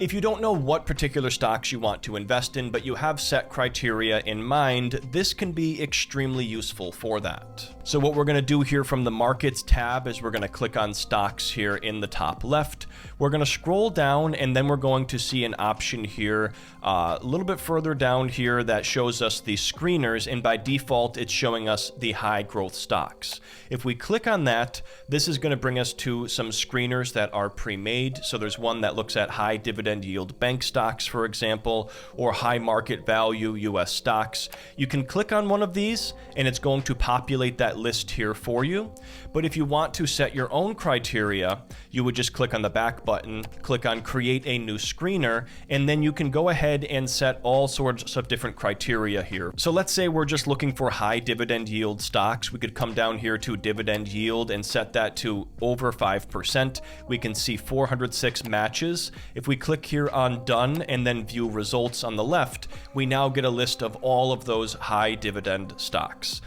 If you don't know what particular stocks you want to invest in, but you have set criteria in mind, this can be extremely useful for that. So what we're going to do here from the Markets tab is we're going to click on Stocks here in the top left. We're going to scroll down, and then we're going to see an option here a little bit further down here that shows us the screeners, and by default it's showing us the high growth stocks. If we click on that, this is going to bring us to some screeners that are pre-made. So there's one that looks at high dividend yield bank stocks, for example, or high market value US stocks. You can click on one of these and it's going to populate that list here for you. But if you want to set your own criteria, you would just click on the back button, click on create a new screener, and then you can go ahead and set all sorts of different criteria here. So let's say we're just looking for high dividend yield stocks. We could come down here to dividend yield and set that to over 5%. We can see 406 matches. If we click here on done and then view results on the left, we now get a list of all of those high dividend stocks.